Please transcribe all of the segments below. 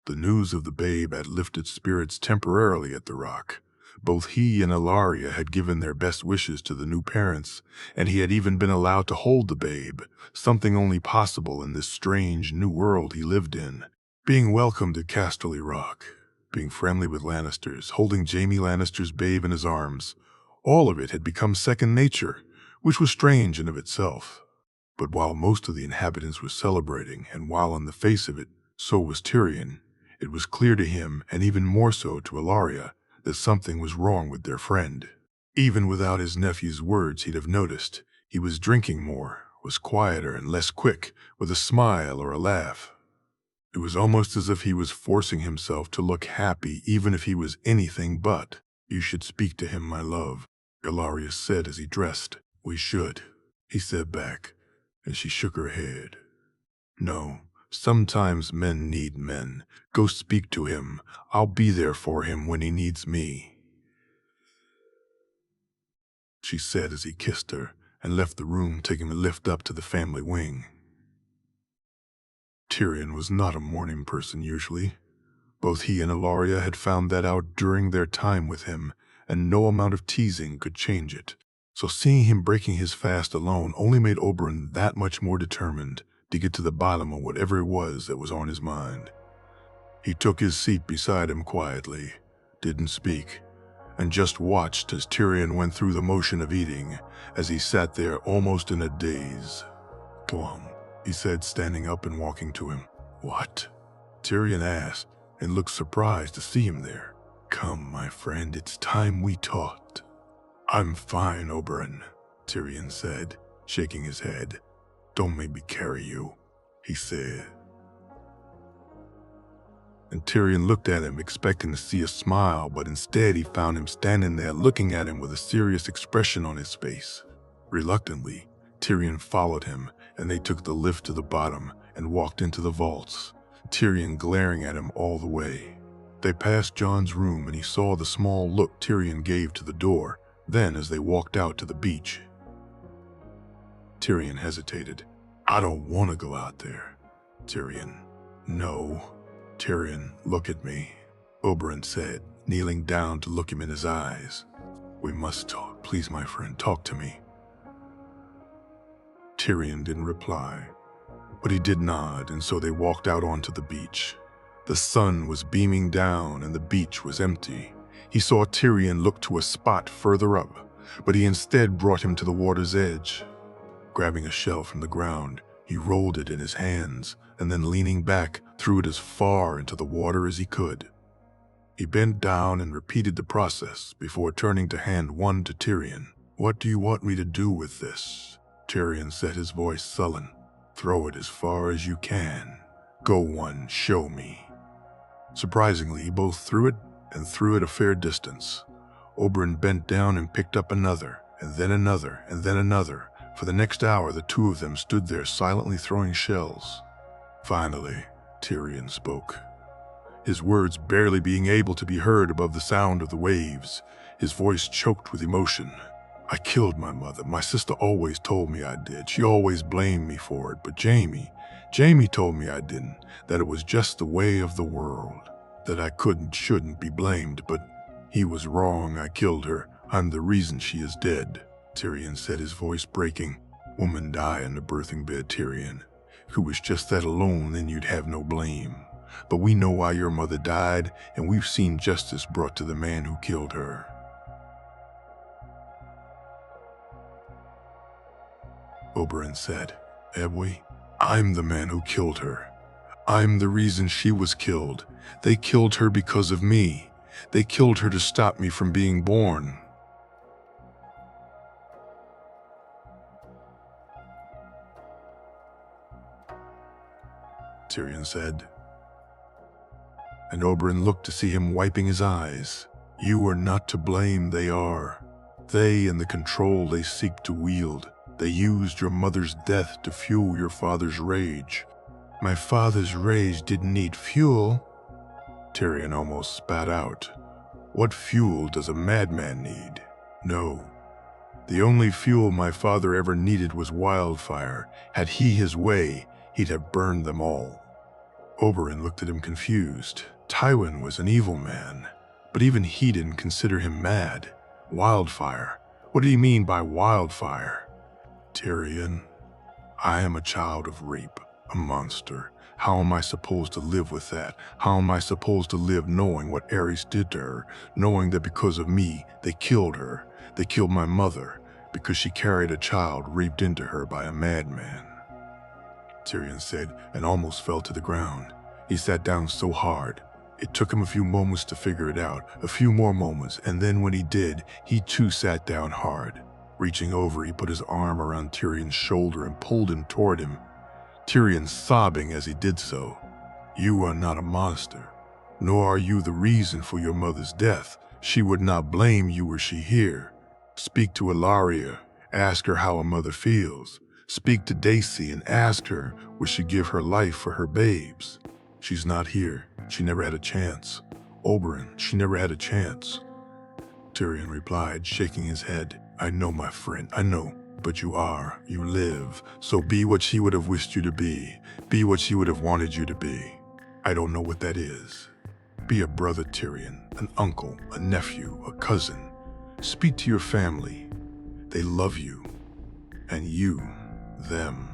The news of the babe had lifted spirits temporarily at the rock. Both he and Ilaria had given their best wishes to the new parents, and he had even been allowed to hold the babe, something only possible in this strange new world he lived in. Being welcomed at Casterly Rock, being friendly with Lannisters, holding Jaime Lannister's babe in his arms, all of it had become second nature, which was strange in of itself. But while most of the inhabitants were celebrating, and while on the face of it, so was Tyrion, it was clear to him, and even more so to Ilaria, that something was wrong with their friend. Even without his nephew's words, he'd have noticed. He was drinking more, was quieter and less quick, with a smile or a laugh. It was almost as if he was forcing himself to look happy even if he was anything but. "You should speak to him, my love," Ilaria said as he dressed. "We should," he said back, and she shook her head. "No, sometimes men need men. Go speak to him. I'll be there for him when he needs me," she said as he kissed her and left the room, taking the lift up to the family wing. Tyrion was not a morning person usually. Both he and Ilaria had found that out during their time with him, and no amount of teasing could change it. So seeing him breaking his fast alone only made Oberyn that much more determined to get to the bottom of whatever it was that was on his mind. He took his seat beside him quietly, didn't speak, and just watched as Tyrion went through the motion of eating, as he sat there almost in a daze. "Plum," he said, standing up and walking to him. "What?" Tyrion asked, and looked surprised to see him there. "Come, my friend, it's time we talked." "I'm fine, Oberyn," Tyrion said, shaking his head. "Don't make me carry you," he said. And Tyrion looked at him, expecting to see a smile, but instead he found him standing there looking at him with a serious expression on his face. Reluctantly, Tyrion followed him, and they took the lift to the bottom and walked into the vaults, Tyrion glaring at him all the way. They passed Jon's room, and he saw the small look Tyrion gave to the door. Then, as they walked out to the beach, Tyrion hesitated. "I don't want to go out there." Tyrion. "No." "Tyrion, look at me," Oberyn said, kneeling down to look him in his eyes. "We must talk. Please, my friend, talk to me." Tyrion didn't reply, but he did nod, and so they walked out onto the beach. The sun was beaming down, and the beach was empty. He saw Tyrion look to a spot further up, but he instead brought him to the water's edge. Grabbing a shell from the ground, he rolled it in his hands, and then leaning back, threw it as far into the water as he could. He bent down and repeated the process before turning to hand one to Tyrion. "What do you want me to do with this?" Tyrion set his voice sullen. "Throw it as far as you can. Go one, show me." Surprisingly, he both threw it and threw it a fair distance. Oberyn bent down and picked up another, and then another, and then another. For the next hour, the two of them stood there silently throwing shells. Finally, Tyrion spoke, his words barely being able to be heard above the sound of the waves, his voice choked with emotion. "I killed my mother. My sister always told me I did. She always blamed me for it. But Jaime told me I didn't, that it was just the way of the world, that I shouldn't be blamed, but he was wrong. I killed her. I'm the reason she is dead," Tyrion said, his voice breaking. "Woman die in the birthing bed, Tyrion. If it was just that alone, then you'd have no blame. But we know why your mother died, and we've seen justice brought to the man who killed her." Oberyn said, "Have we? I'm the man who killed her. I'm the reason she was killed. They killed her because of me. They killed her to stop me from being born." Tyrion said. And Oberyn looked to see him wiping his eyes. "You are not to blame, they are. They and the control they seek to wield. They used your mother's death to fuel your father's rage." "My father's rage didn't need fuel," Tyrion almost spat out. "What fuel does a madman need? No. The only fuel my father ever needed was wildfire. Had he his way, he'd have burned them all." Oberyn looked at him confused. Tywin was an evil man, but even he didn't consider him mad. Wildfire? What did he mean by wildfire? Tyrion, I am a child of rape, a monster. How am I supposed to live with that? How am I supposed to live knowing what Aerys did to her, knowing that because of me, they killed her? They killed my mother because she carried a child raped into her by a madman. Tyrion said, and almost fell to the ground. He sat down so hard. It took him a few moments to figure it out, a few more moments, and then when he did, he too sat down hard. Reaching over, he put his arm around Tyrion's shoulder and pulled him toward him. Tyrion sobbing as he did so. You are not a monster, nor are you the reason for your mother's death. She would not blame you were she here. Speak to Ilaria, ask her how a mother feels. Speak to Daisy and ask her, would she give her life for her babes? She's not here. She never had a chance. Oberyn, she never had a chance. Tyrion replied, shaking his head. I know, my friend, I know. But you live, so be what she would have wished you to be. Be what she would have wanted you to be. I don't know what that is. Be a brother, Tyrion, an uncle, a nephew, a cousin. Speak to your family. They love you. And you, them.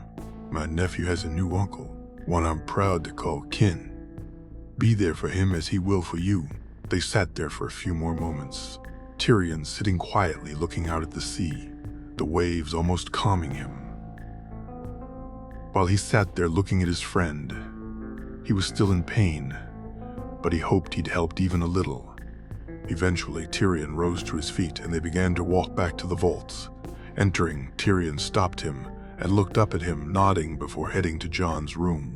My nephew has a new uncle, one I'm proud to call kin. Be there for him as he will for you. They sat there for a few more moments. Tyrion sitting quietly looking out at the sea, the waves almost calming him. While he sat there looking at his friend, he was still in pain, but he hoped he'd helped even a little. Eventually, Tyrion rose to his feet and they began to walk back to the vaults. Entering, Tyrion stopped him and looked up at him, nodding before heading to Jon's room.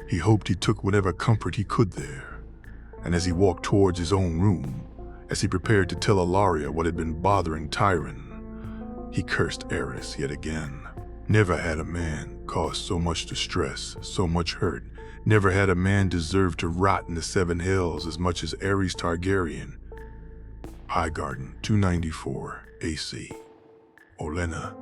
He hoped he took whatever comfort he could there, and as he walked towards his own room, as he prepared to tell Ilaria what had been bothering Tyrion, he cursed Aerys yet again. Never had a man caused so much distress, so much hurt. Never had a man deserved to rot in the Seven Hills as much as Aerys Targaryen. Highgarden, 294 AC. Olenna.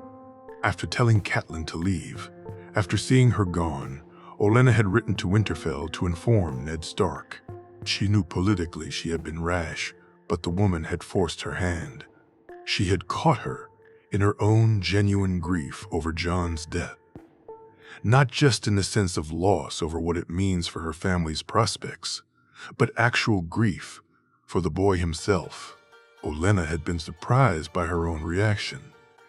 After telling Catelyn to leave, after seeing her gone, Olenna had written to Winterfell to inform Ned Stark. She knew politically she had been rash, but the woman had forced her hand. She had caught her in her own genuine grief over Jon's death. Not just in the sense of loss over what it means for her family's prospects, but actual grief for the boy himself. Olenna had been surprised by her own reaction,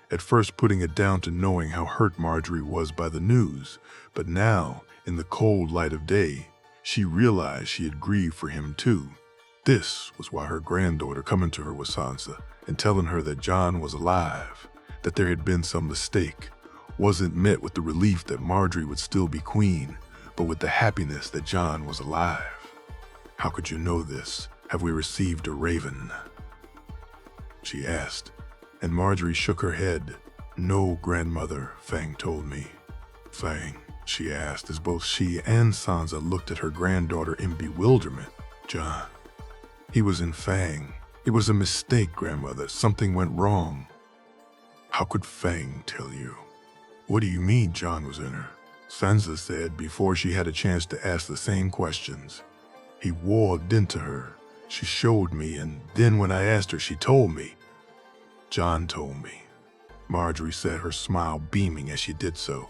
at first putting it down to knowing how hurt Margaery was by the news, but now, in the cold light of day, she realized she had grieved for him too. This was why her granddaughter coming to her with Sansa and telling her that Jon was alive, that there had been some mistake, wasn't met with the relief that Margaery would still be queen, but with the happiness that Jon was alive. How could you know this? Have we received a raven? She asked, and Margaery shook her head. No, grandmother, Fang told me. Fang, she asked as both she and Sansa looked at her granddaughter in bewilderment. Jon. He was in Fang. It was a mistake, grandmother. Something went wrong. How could Fang tell you? What do you mean Jon was in her? Sansa said before she had a chance to ask the same questions. He walked into her. She showed me, and then when I asked her, she told me. Jon told me. Margaery said, her smile beaming as she did so.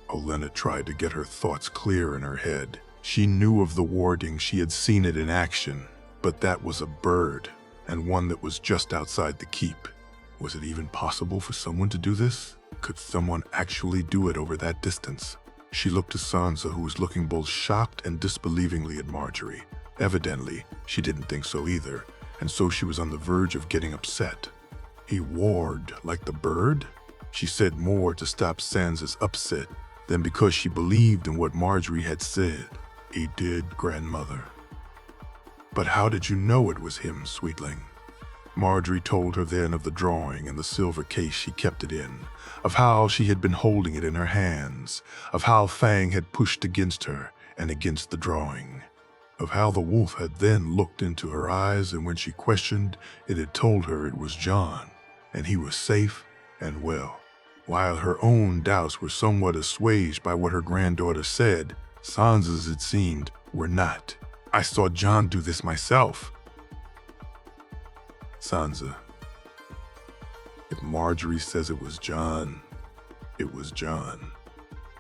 Olenna tried to get her thoughts clear in her head. She knew of the warding, she had seen it in action, but that was a bird, and one that was just outside the keep. Was it even possible for someone to do this? Could someone actually do it over that distance? She looked to Sansa, who was looking both shocked and disbelievingly at Margaery. Evidently, she didn't think so either, and so she was on the verge of getting upset. He warred like the bird? She said more to stop Sansa's upset than because she believed in what Margaery had said. He did, grandmother. But how did you know it was him, sweetling? Margaery told her then of the drawing and the silver case she kept it in, of how she had been holding it in her hands, of how Fang had pushed against her and against the drawing, of how the wolf had then looked into her eyes, and when she questioned, it had told her it was Jon, and he was safe and well. While her own doubts were somewhat assuaged by what her granddaughter said, Sansa's, it seemed, were not. I saw Jon do this myself. Sansa, if Marjorie says it was Jon, it was Jon.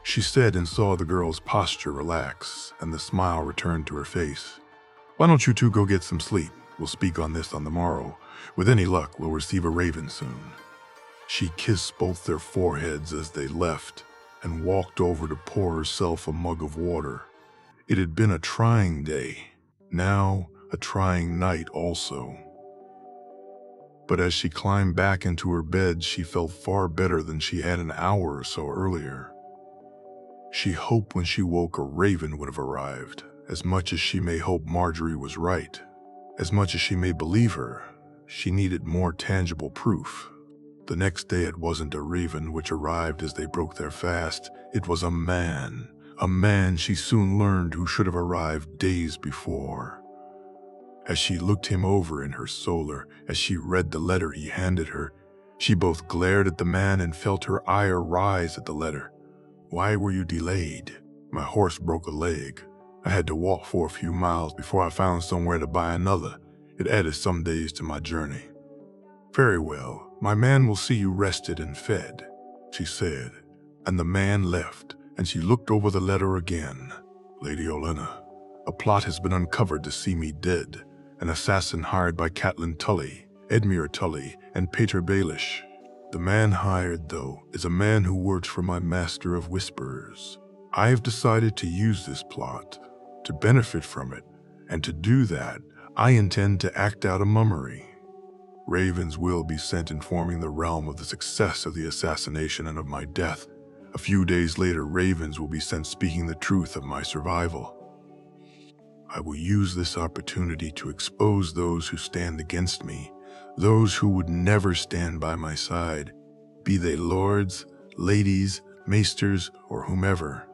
She said, and saw the girl's posture relax and the smile return to her face. Why don't you two go get some sleep? We'll speak on this on the morrow. With any luck, we'll receive a raven soon. She kissed both their foreheads as they left and walked over to pour herself a mug of water. It had been a trying day, now a trying night also. But as she climbed back into her bed, she felt far better than she had an hour or so earlier. She hoped when she woke a raven would have arrived. As much as she may hope Marjorie was right, as much as she may believe her, she needed more tangible proof. The next day it wasn't a raven which arrived as they broke their fast. It was a man she soon learned who should have arrived days before. As she looked him over in her solar, as she read the letter he handed her, she both glared at the man and felt her ire rise at the letter. Why were you delayed? My horse broke a leg. I had to walk for a few miles before I found somewhere to buy another. It added some days to my journey. Very well, my man will see you rested and fed, she said, and the man left, and she looked over the letter again. Lady Olenna, a plot has been uncovered to see me dead. An assassin hired by Catelyn Tully, Edmure Tully, and Pater Baelish. The man hired, though, is a man who works for my Master of Whispers. I have decided to use this plot, to benefit from it, and to do that, I intend to act out a mummery. Ravens will be sent informing the realm of the success of the assassination and of my death. A few days later, ravens will be sent speaking the truth of my survival. I will use this opportunity to expose those who stand against me, those who would never stand by my side, be they lords, ladies, maesters, or whomever.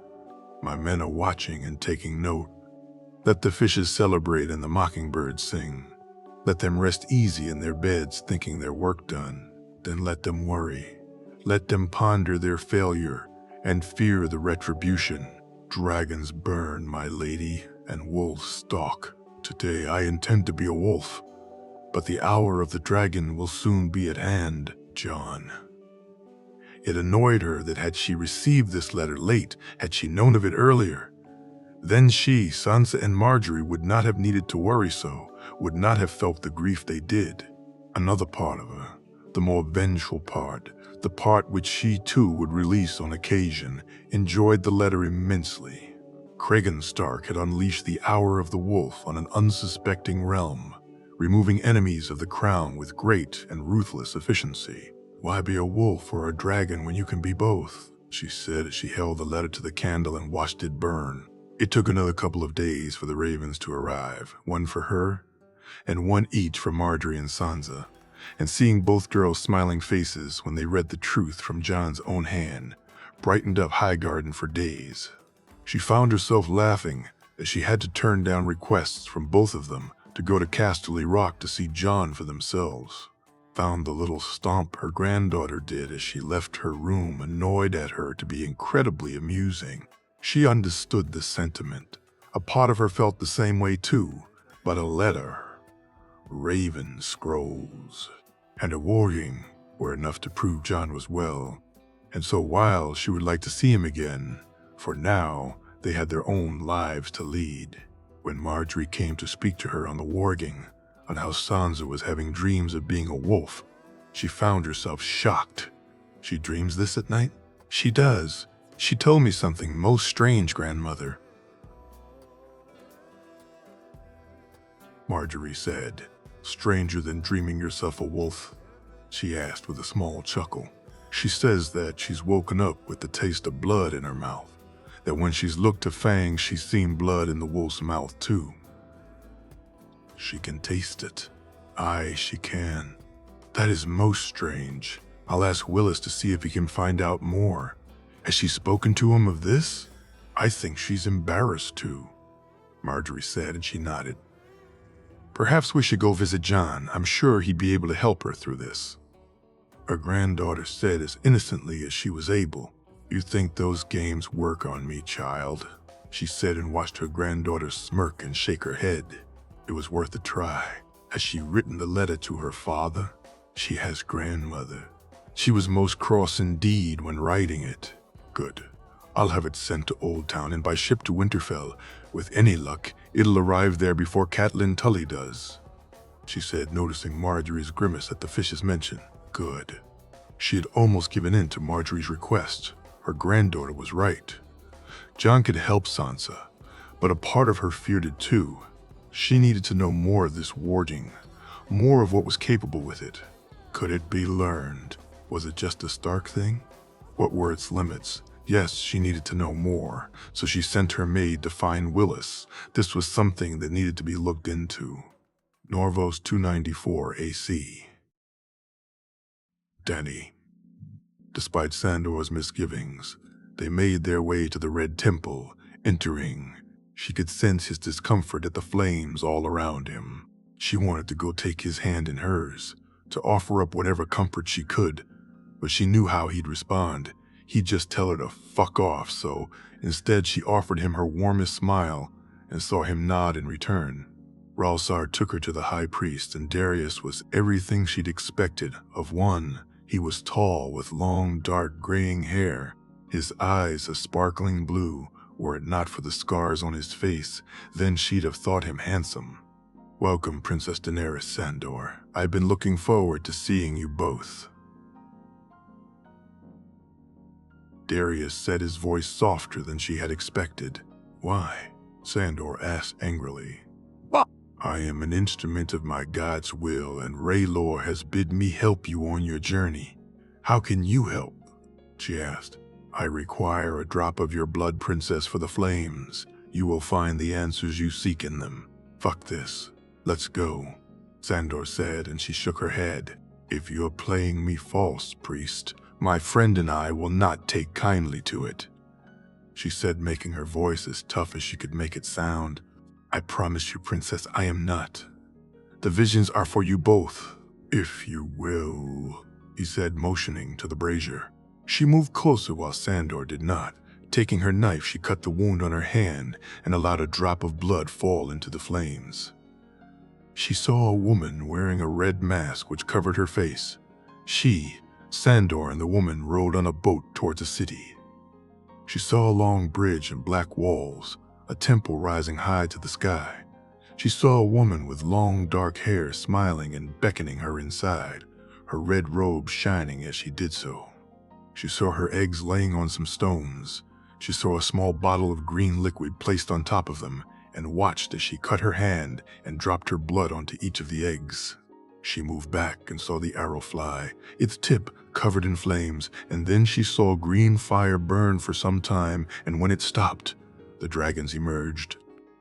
My men are watching and taking note. Let the fishes celebrate and the mockingbirds sing. Let them rest easy in their beds thinking their work done. Then let them worry. Let them ponder their failure and fear the retribution. Dragons burn, my lady, and wolves stalk. Today I intend to be a wolf, but the hour of the dragon will soon be at hand, Jon. It annoyed her that had she received this letter late, had she known of it earlier, then she, Sansa, and Marjorie would not have needed to worry so, would not have felt the grief they did. Another part of her, the more vengeful part, the part which she too would release on occasion, enjoyed the letter immensely. Cregan Stark had unleashed the Hour of the Wolf on an unsuspecting realm, removing enemies of the crown with great and ruthless efficiency. Why be a wolf or a dragon when you can be both? She said as she held the letter to the candle and watched it burn. It took another couple of days for the ravens to arrive, one for her, and one each for Marjorie and Sansa, and seeing both girls' smiling faces when they read the truth from Jon's own hand brightened up Highgarden for days. She found herself laughing as she had to turn down requests from both of them to go to Casterly Rock to see Jon for themselves. Found the little stomp her granddaughter did as she left her room annoyed at her to be incredibly amusing. She understood the sentiment. A part of her felt the same way too, but a letter, raven scrolls, and a warning were enough to prove Jon was well. And so while she would like to see him again, for now they had their own lives to lead. When Marjorie came to speak to her on the warging, on how Sansa was having dreams of being a wolf, she found herself shocked. She dreams this at night? She does. She told me something most strange, grandmother. Marjorie said. Stranger than dreaming yourself a wolf? She asked with a small chuckle. She says that she's woken up with the taste of blood in her mouth, that when she's looked to Fang, she's seen blood in the wolf's mouth too. She can taste it. Aye, she can. That is most strange. I'll ask Willis to see if he can find out more. Has she spoken to him of this? I think she's embarrassed too, Marjorie said, and she nodded. Perhaps we should go visit Jon. I'm sure he'd be able to help her through this. Her granddaughter said as innocently as she was able, You think those games work on me, child? she said and watched her granddaughter smirk and shake her head. It was worth a try. Has she written the letter to her father? She has grandmother. She was most cross indeed when writing it. Good. I'll have it sent to Old Town and by ship to Winterfell. With any luck, it'll arrive there before Catelyn Tully does, she said, noticing Marjorie's grimace at the fish's mention. Good. She had almost given in to Marjorie's request. Her granddaughter was right. Jon could help Sansa, but a part of her feared it too. She needed to know more of this warding, more of what was capable with it. Could it be learned? Was it just a Stark thing? What were its limits? Yes, she needed to know more, so she sent her maid to find Willis. This was something that needed to be looked into. Norvos 294 AC. Dany. Despite Sandor's misgivings, they made their way to the Red Temple. Entering, she could sense his discomfort at the flames all around him. She wanted to go take his hand in hers, to offer up whatever comfort she could, but she knew how he'd respond. He'd just tell her to fuck off, so instead she offered him her warmest smile and saw him nod in return. Ralsar took her to the High Priest, and Darius was everything she'd expected of one. He was tall with long, dark, graying hair, his eyes a sparkling blue. Were it not for the scars on his face, then she'd have thought him handsome. Welcome, Princess Daenerys Sandor. I've been looking forward to seeing you both. Darius said, his voice softer than she had expected. Why? Sandor asked angrily. I am an instrument of my God's will, and Rhaelor has bid me help you on your journey. How can you help? She asked. I require a drop of your blood, Princess, for the flames. You will find the answers you seek in them. Fuck this. Let's go, Sandor said, and she shook her head. If you're playing me false, priest, my friend and I will not take kindly to it, she said, making her voice as tough as she could make it sound. I promise you, Princess, I am not. The visions are for you both, if you will, he said, motioning to the brazier. She moved closer while Sandor did not. Taking her knife, she cut the wound on her hand and allowed a drop of blood fall into the flames. She saw a woman wearing a red mask which covered her face. She, Sandor, and the woman rowed on a boat towards the city. She saw a long bridge and black walls, a temple rising high to the sky. She saw a woman with long dark hair smiling and beckoning her inside, her red robe shining as she did so. She saw her eggs laying on some stones. She saw a small bottle of green liquid placed on top of them, and watched as she cut her hand and dropped her blood onto each of the eggs. She moved back and saw the arrow fly, its tip covered in flames, and then she saw green fire burn for some time, and when it stopped, the dragons emerged.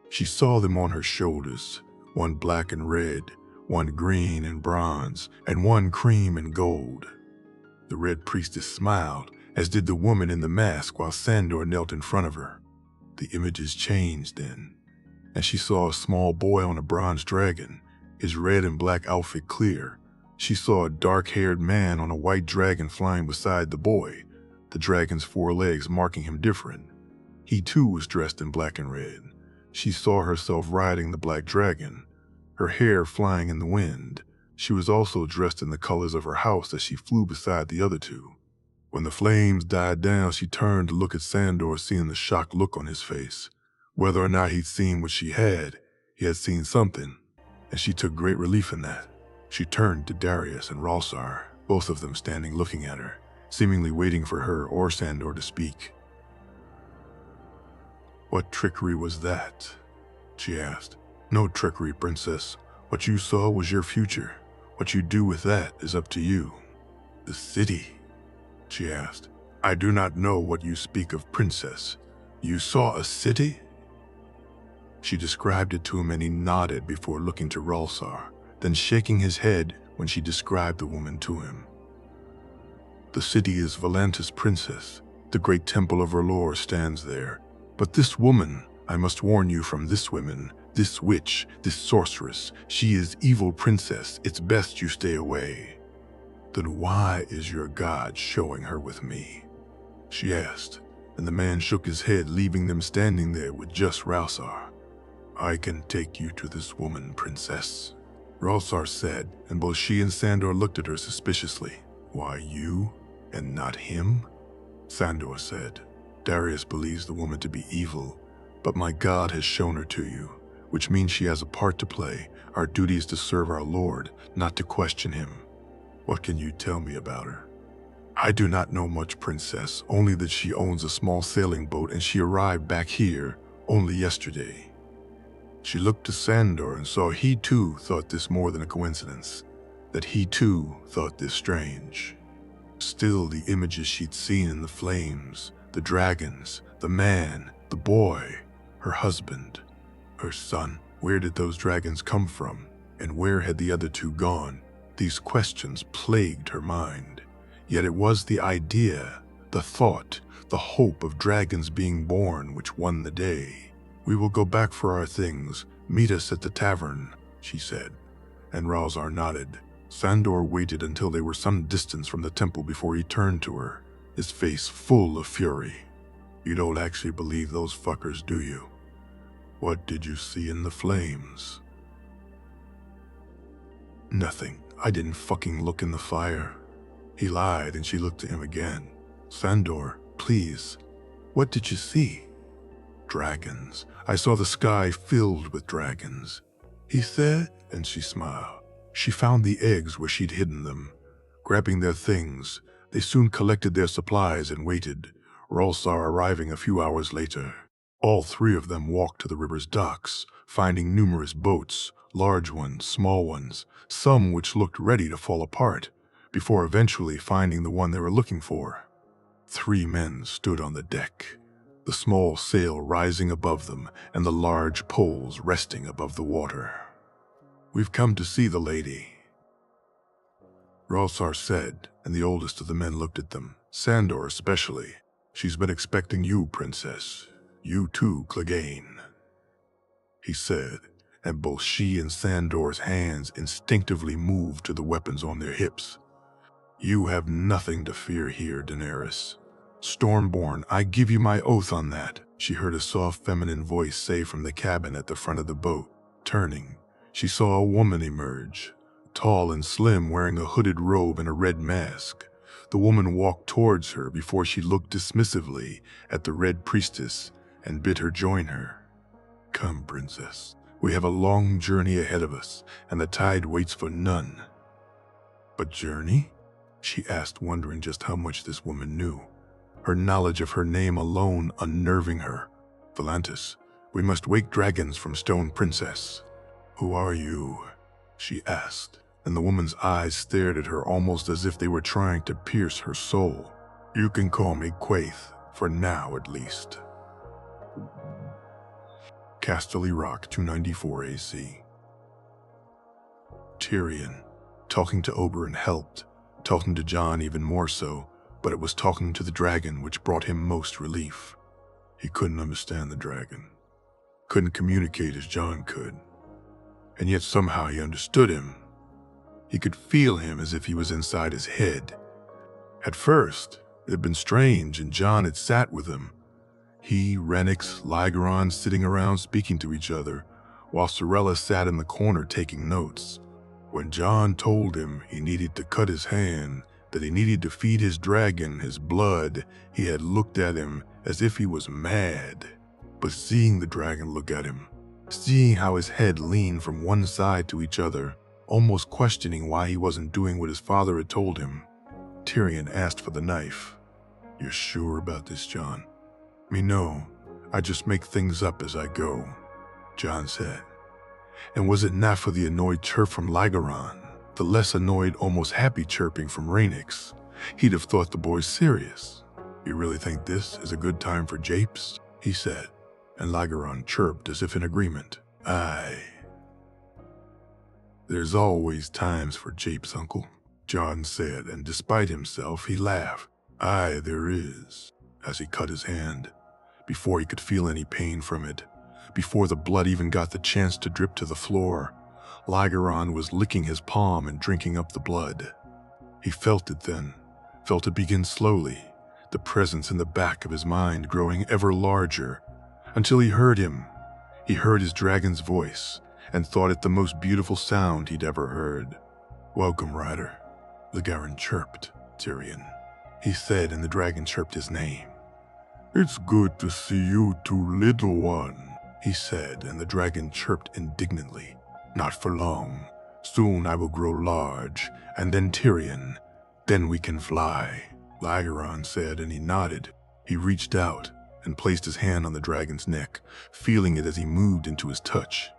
She saw them on her shoulders, one black and red, one green and bronze, and one cream and gold. The Red Priestess smiled, as did the woman in the mask, while Sandor knelt in front of her. The images changed then, and she saw a small boy on a bronze dragon, his red and black outfit clear. She saw a dark-haired man on a white dragon flying beside the boy, the dragon's 4 legs marking him different. He too was dressed in black and red. She saw herself riding the black dragon, her hair flying in the wind. She was also dressed in the colors of her house as she flew beside the other two. When the flames died down, she turned to look at Sandor, seeing the shocked look on his face. Whether or not he'd seen what she had, he had seen something, and she took great relief in that. She turned to Darius and Ralsar, both of them standing looking at her, seemingly waiting for her or Sandor to speak. What trickery was that? She asked. No trickery, Princess. What you saw was your future. What you do with that is up to you. The city? She asked. I do not know what you speak of, Princess. You saw a city? She described it to him, and he nodded before looking to Ralsar, then shaking his head when she described the woman to him. The city is Volantis, Princess. The great temple of R'hllor stands there. But this woman, I must warn you from this woman, this witch, this sorceress, she is evil, Princess. It's best you stay away. Then why is your God showing her with me? She asked, and the man shook his head, leaving them standing there with just Ralsar. "I can take you to this woman, princess," Ralsar said, and both she and Sandor looked at her suspiciously. "Why you, and not him?" Sandor said, "Darius believes the woman to be evil, but my God has shown her to you, which means she has a part to play. Our duty is to serve our Lord, not to question him. What can you tell me about her?" "I do not know much, princess, only that she owns a small sailing boat and she arrived back here only yesterday." She looked to Sandor and saw he too thought this more than a coincidence, that he too thought this strange. Still, the images she'd seen in the flames, the dragons, the man, the boy, her husband, her son, where did those dragons come from, and where had the other two gone? These questions plagued her mind. Yet it was the idea, the thought, the hope of dragons being born which won the day. "We will go back for our things. Meet us at the tavern," she said, and Ralsar nodded. Sandor waited until they were some distance from the temple before he turned to her, his face full of fury. "You don't actually believe those fuckers, do you? What did you see in the flames?" "Nothing. I didn't fucking look in the fire." He lied, and she looked at him again. "Sandor, please, what did you see?" "Dragons. I saw the sky filled with dragons," he said, and she smiled. She found the eggs where she'd hidden them. Grabbing their things, they soon collected their supplies and waited, Ralsar arriving a few hours later. All three of them walked to the river's docks, finding numerous boats, large ones, small ones, some which looked ready to fall apart, before eventually finding the one they were looking for. 3 men stood on the deck, the small sail rising above them and the large poles resting above the water. "We've come to see the lady," Ralsar said, and the oldest of the men looked at them, Sandor especially. "She's been expecting you, princess. You too, Clegane," he said, and both she and Sandor's hands instinctively moved to the weapons on their hips. "You have nothing to fear here, Daenerys. Stormborn, I give you my oath on that," she heard a soft feminine voice say from the cabin at the front of the boat. Turning, she saw a woman emerge, tall and slim, wearing a hooded robe and a red mask. The woman walked towards her before she looked dismissively at the Red Priestess and bid her join her. "Come, princess. We have a long journey ahead of us, and the tide waits for none." "But journey?" she asked, wondering just how much this woman knew, her knowledge of her name alone unnerving her. "Volantis, we must wake dragons from Stone Princess." "Who are you?" she asked, and the woman's eyes stared at her almost as if they were trying to pierce her soul. "You can call me Quaithe, for now at least." Casterly Rock, 294 AC. Tyrion. Talking to Oberyn helped, talking to Jon even more so, but it was talking to the dragon which brought him most relief. He couldn't understand the dragon, couldn't communicate as Jon could, and yet somehow he understood him. He could feel him as if he was inside his head. At first, it had been strange, and Jon had sat with him. He, Renix, Lygeron sitting around speaking to each other, while Sorella sat in the corner taking notes. When Jon told him he needed to cut his hand, that he needed to feed his dragon his blood, he had looked at him as if he was mad. But seeing the dragon look at him, seeing how his head leaned from one side to each other, almost questioning why he wasn't doing what his father had told him, Tyrion asked for the knife. "You're sure about this, Jon?" "Me no. I just make things up as I go," Jon said. And was it not for the annoyed chirp from Lygeron, the less annoyed, almost happy chirping from Rhaenys, he'd have thought the boy serious. "You really think this is a good time for japes?" he said, and Lygeron chirped as if in agreement. "Aye. There's always times for japes, uncle," Jon said, and despite himself, he laughed. "Aye, there is," as he cut his hand, before he could feel any pain from it. Before the blood even got the chance to drip to the floor, Lygeron was licking his palm and drinking up the blood. He felt it then, felt it begin slowly, the presence in the back of his mind growing ever larger, until he heard him. He heard his dragon's voice, and thought it the most beautiful sound he'd ever heard. "Welcome, Rider," the Garen chirped. "Tyrion," he said, and the dragon chirped his name. "It's good to see you too, little one," he said, and the dragon chirped indignantly. "Not for long. Soon I will grow large, and then Tyrion, then we can fly," Lygeron said, and he nodded. He reached out and placed his hand on the dragon's neck, feeling it as he moved into his touch,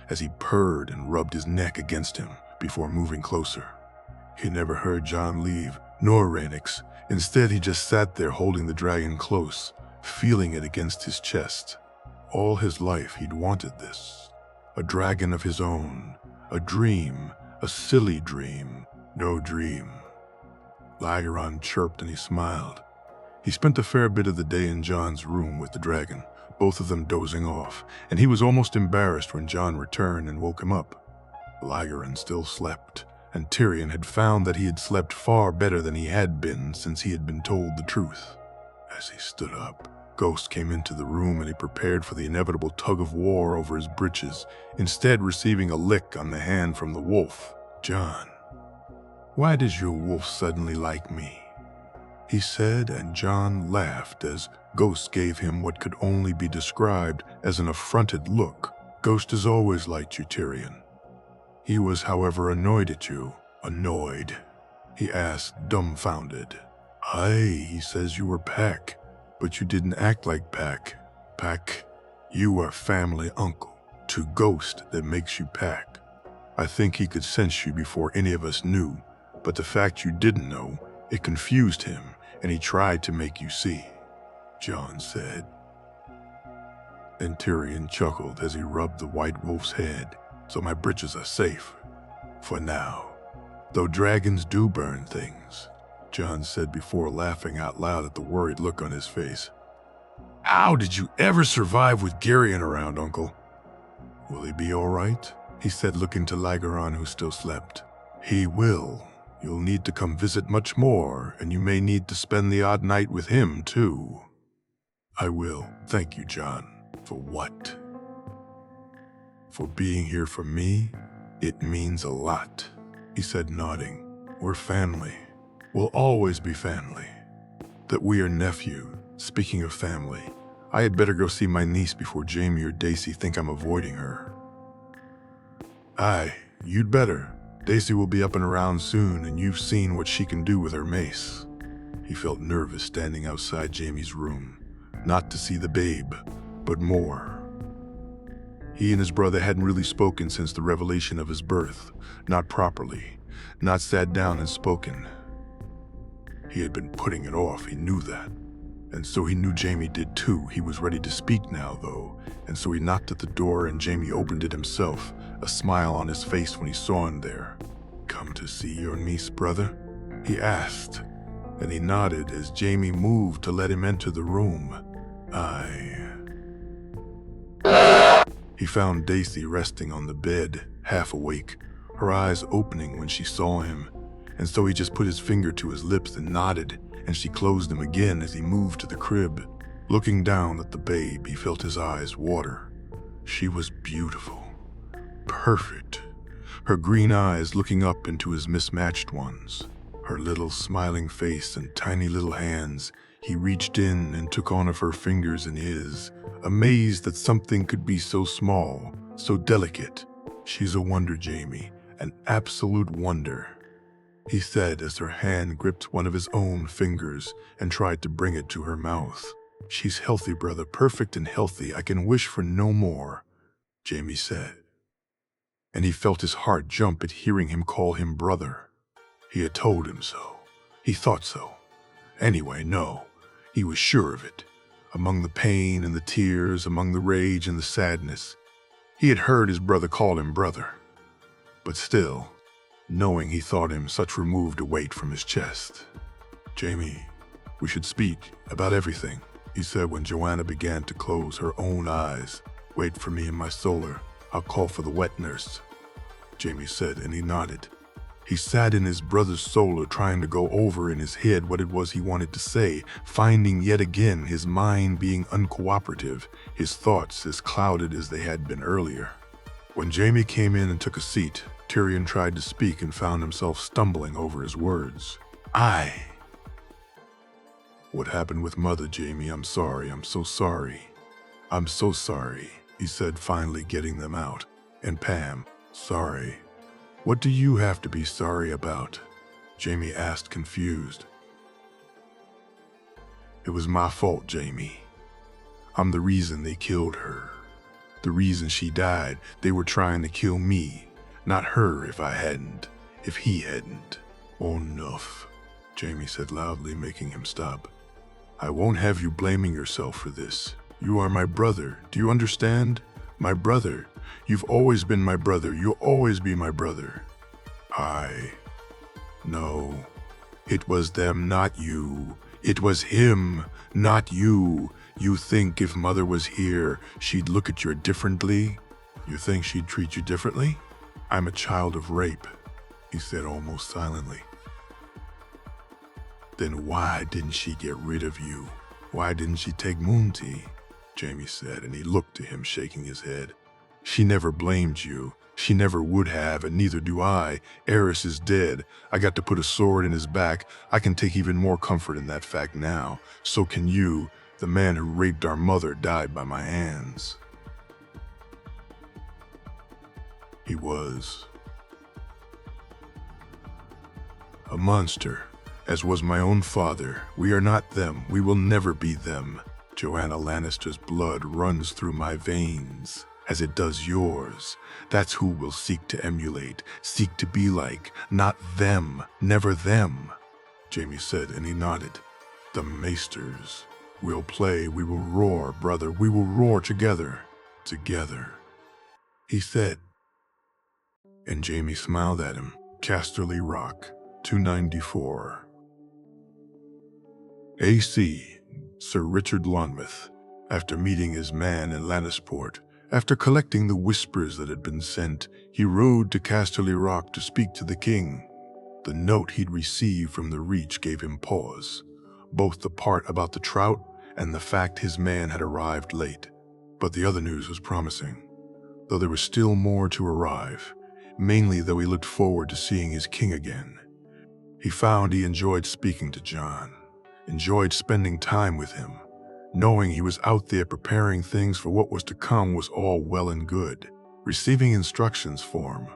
as he purred and rubbed his neck against him before moving closer. He never heard Jon leave, nor Rhaenys. Instead, he just sat there holding the dragon close, feeling it against his chest. All his life he'd wanted this. A dragon of his own. A dream. A silly dream. No dream. Lygeron chirped and he smiled. He spent a fair bit of the day in Jon's room with the dragon, both of them dozing off, and he was almost embarrassed when Jon returned and woke him up. Lygeron still slept, and Tyrion had found that he had slept far better than he had been since he had been told the truth. As he stood up, Ghost came into the room and he prepared for the inevitable tug of war over his britches, instead receiving a lick on the hand from the wolf. "Jon, why does your wolf suddenly like me?" he said, and Jon laughed as Ghost gave him what could only be described as an affronted look. "Ghost has always liked you, Tyrion." He was, however, annoyed at you. "Annoyed?" he asked, dumbfounded. "Aye, he says you were Pack, but you didn't act like Pack. Pack, you are family uncle to Ghost that makes you Pack. I think he could sense you before any of us knew, but the fact you didn't know, it confused him, and he tried to make you see," Jon said. And Tyrion chuckled as he rubbed the white wolf's head. "So my britches are safe. For now. Though dragons do burn things," Jon said before laughing out loud at the worried look on his face. "How did you ever survive with Garion around, Uncle?" "Will he be all right?" he said, looking to Lygeron, who still slept. "He will. You'll need to come visit much more, and you may need to spend the odd night with him, too." "I will. Thank you, Jon." "For what?" "For being here for me. It means a lot," he said, nodding. "We're family. We'll always be family. That we are nephew. Speaking of family, I had better go see my niece before Jaime or Daisy think I'm avoiding her." "Aye, you'd better. Daisy will be up and around soon, and you've seen what she can do with her mace." He felt nervous standing outside Jaime's room, not to see the babe, but more. He and his brother hadn't really spoken since the revelation of his birth, not properly, not sat down and spoken. He had been putting it off, he knew that. And so he knew Jaime did too. He was ready to speak now, though, and so he knocked at the door and Jaime opened it himself, a smile on his face when he saw him there. "Come to see your niece, brother?" he asked, and he nodded as Jaime moved to let him enter the room. "Aye." He found Daisy resting on the bed, half awake, her eyes opening when she saw him, and so he just put his finger to his lips and nodded, and she closed them again as he moved to the crib. Looking down at the babe, he felt his eyes water. She was beautiful. Perfect. Her green eyes looking up into his mismatched ones. Her little smiling face and tiny little hands. He reached in and took one of her fingers in his, amazed that something could be so small, so delicate. "She's a wonder, Jaime, an absolute wonder," he said as her hand gripped one of his own fingers and tried to bring it to her mouth. "She's healthy, brother, perfect and healthy. I can wish for no more," Jaime said. And he felt his heart jump at hearing him call him brother. He had told him so. He thought so. Anyway, no, he was sure of it. Among the pain and the tears, among the rage and the sadness, he had heard his brother call him brother. But still, knowing he thought him such removed a weight from his chest. "Jaime, we should speak about everything," he said when Joanna began to close her own eyes. "Wait for me in my solar. I'll call for the wet nurse," Jaime said, and he nodded. He sat in his brother's solar trying to go over in his head what it was he wanted to say, finding yet again his mind being uncooperative, his thoughts as clouded as they had been earlier. When Jaime came in and took a seat, Tyrion tried to speak and found himself stumbling over his words. What happened with Mother, Jaime? I'm sorry, I'm so sorry. I'm so sorry, he said, finally getting them out. And Pam, sorry. What do you have to be sorry about? Jaime asked, confused. It was my fault, Jaime. I'm the reason they killed her. The reason she died. They were trying to kill me, not her if he hadn't. Oh, enough, Jaime said loudly, making him stop. I won't have you blaming yourself for this. You are my brother. Do you understand? My brother. You've always been my brother. You'll always be my brother. No. It was them, not you. It was him, not you. You think if Mother was here, she'd look at you differently? You think she'd treat you differently? I'm a child of rape, he said almost silently. Then why didn't she get rid of you? Why didn't she take Moonty? Jaime said, and he looked to him, shaking his head. She never blamed you. She never would have, and neither do I. Eris is dead. I got to put a sword in his back. I can take even more comfort in that fact now. So can you. The man who raped our mother died by my hands. He was a monster, as was my own father. We are not them. We will never be them. Joanna Lannister's blood runs through my veins, as it does yours. That's who we'll seek to emulate, seek to be like, not them, never them, Jaime said, and he nodded. The Maesters. We'll play, we will roar, brother, we will roar together, he said. And Jaime smiled at him. Casterly Rock, 294. A.C. Sir Richard Lonmouth, after meeting his man in Lannisport, after collecting the whispers that had been sent, he rode to Casterly Rock to speak to the king. The note he'd received from the Reach gave him pause, both the part about the trout and the fact his man had arrived late. But the other news was promising, though there was still more to arrive, mainly though he looked forward to seeing his king again. He found he enjoyed speaking to Jon, enjoyed spending time with him. Knowing he was out there preparing things for what was to come was all well and good. Receiving instructions for him.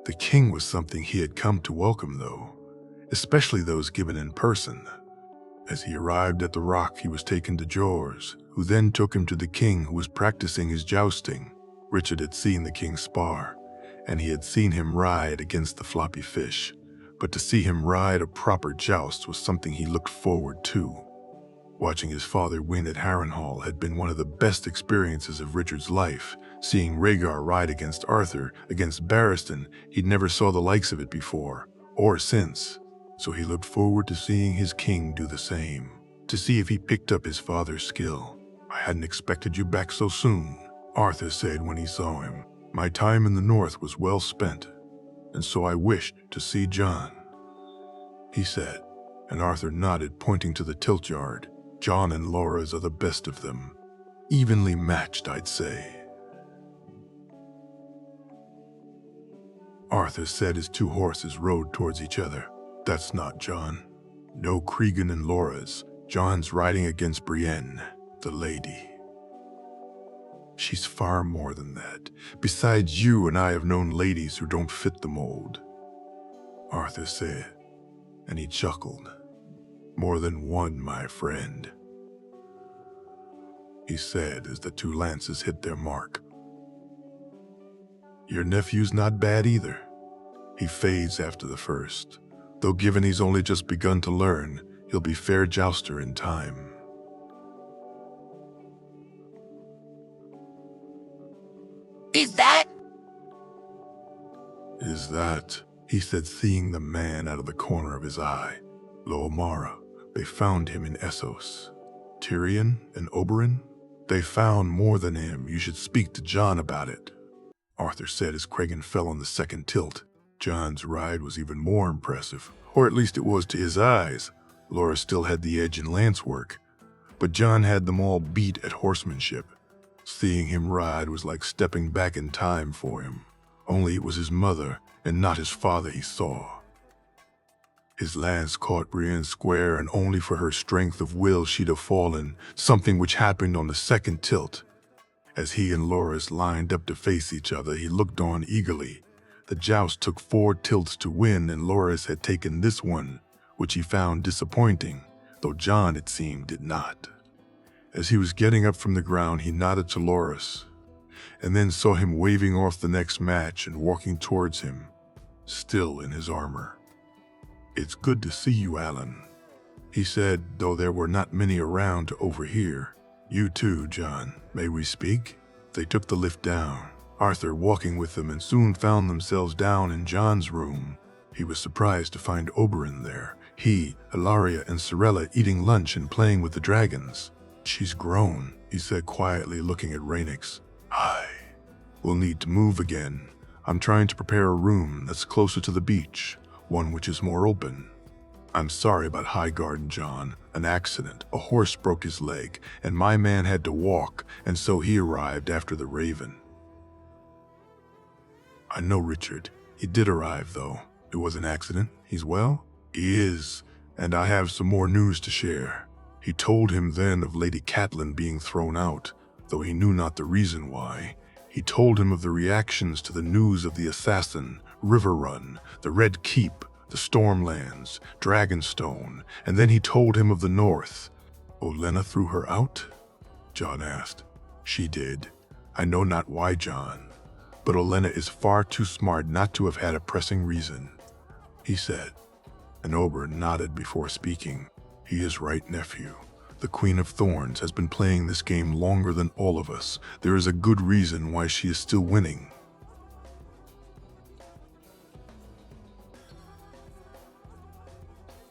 The king was something he had come to welcome, though, especially those given in person. As he arrived at the rock, he was taken to Jors, who then took him to the king, who was practicing his jousting. Richard had seen the king spar, and he had seen him ride against the floppy fish. But to see him ride a proper joust was something he looked forward to. Watching his father win at Harrenhal had been one of the best experiences of Richard's life. Seeing Rhaegar ride against Arthur, against Barristan, he'd never saw the likes of it before, or since. So he looked forward to seeing his king do the same, to see if he picked up his father's skill. I hadn't expected you back so soon, Arthur said when he saw him. My time in the north was well spent, and so I wished to see Jon, he said, and Arthur nodded, pointing to the tilt-yard. Jon and Loras are the best of them. Evenly matched, I'd say. Arthur said as two horses rode towards each other. That's not Jon. No Cregan and Loras. Jon's riding against Brienne, the lady. She's far more than that. Besides, you and I have known ladies who don't fit the mold, Arthur said, and he chuckled. More than one, my friend, he said as the two lances hit their mark. Your nephew's not bad either. He fades after the first, though given he's only just begun to learn, he'll be fair jouster in time. Is that, he said, seeing the man out of the corner of his eye. Loamara, they found him in Essos. Tyrion and Oberyn? They found more than him. You should speak to Jon about it, Arthur said as Cregan fell on the second tilt. John's ride was even more impressive, or at least it was to his eyes. Laura still had the edge in lance work, but John had them all beat at horsemanship. Seeing him ride was like stepping back in time for him, only it was his mother and not his father he saw. His lance caught Brienne square, and only for her strength of will she'd have fallen, something which happened on the second tilt. As he and Loras lined up to face each other, he looked on eagerly. The joust took 4 tilts to win, and Loras had taken this one, which he found disappointing, though John, it seemed, did not. As he was getting up from the ground, he nodded to Loras, and then saw him waving off the next match and walking towards him, still in his armor. "It's good to see you, Alan," he said, though there were not many around to overhear. "You too, John. May we speak?" They took the lift down, Arthur walking with them, and soon found themselves down in John's room. He was surprised to find Oberyn there, he, Ilaria, and Sorella eating lunch and playing with the dragons. "She's grown," he said quietly, looking at Rhaenys. "We'll need to move again. I'm trying to prepare a room that's closer to the beach, one which is more open." "I'm sorry about Highgarden, John. An accident. A horse broke his leg, and my man had to walk, and so he arrived after the Raven." "I know, Richard. He did arrive, though. It was an accident. He's well?" "He is, and I have some more news to share." He told him then of Lady Catelyn being thrown out, though he knew not the reason why. He told him of the reactions to the news of the assassin, Riverrun, the Red Keep, the Stormlands, Dragonstone, and then he told him of the North. "Olenna threw her out?" John asked. "She did. I know not why, John, but Olenna is far too smart not to have had a pressing reason," he said. And Oberyn nodded before speaking. "He is right, nephew. The Queen of Thorns has been playing this game longer than all of us. There is a good reason why she is still winning."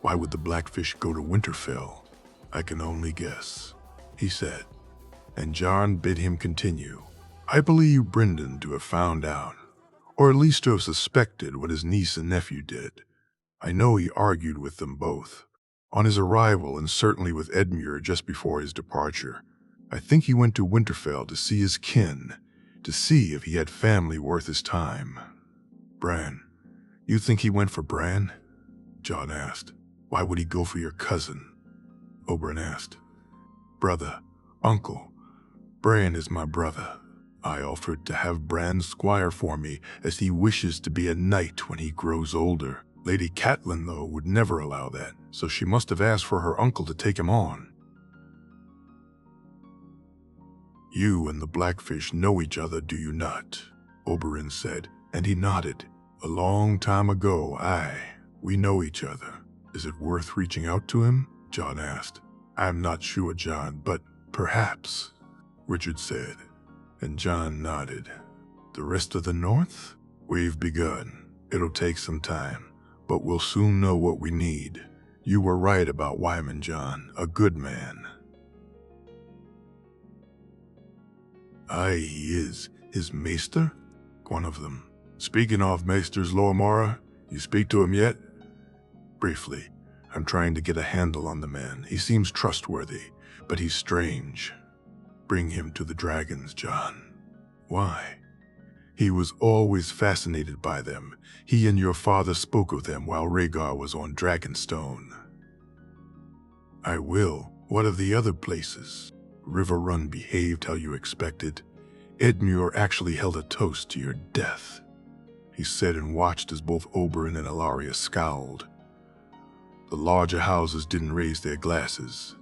"Why would the Blackfish go to Winterfell? I can only guess," he said, and John bid him continue. "I believe Brynden to have found out, or at least to have suspected, what his niece and nephew did. I know he argued with them both on his arrival, and certainly with Edmure just before his departure. I think he went to Winterfell to see his kin, to see if he had family worth his time." "Bran, you think he went for Bran?" John asked. "Why would he go for your cousin?" Oberyn asked. "Brother, uncle. Bran is my brother. I offered to have Bran squire for me, as he wishes to be a knight when he grows older. Lady Catelyn, though, would never allow that, so she must have asked for her uncle to take him on." "You and the Blackfish know each other, do you not?" Oberyn said, and he nodded. "A long time ago, we know each other. Is it worth reaching out to him?" John asked. "I'm not sure, John, but perhaps," Richard said, and John nodded. "The rest of the North? We've begun. It'll take some time, but we'll soon know what we need. You were right about Wyman, John, a good man." "He is. His maester?" "One of them. Speaking of maesters, Loamara, you speak to him yet?" "Briefly. I'm trying to get a handle on the man. He seems trustworthy, but he's strange. Bring him to the dragons, John." "Why?" "He was always fascinated by them. He and your father spoke of them while Rhaegar was on Dragonstone." "I will. What of the other places?" "Riverrun behaved how you expected. Edmure actually held a toast to your death," he said, and watched as both Oberyn and Ilaria scowled. The larger houses didn't raise their glasses.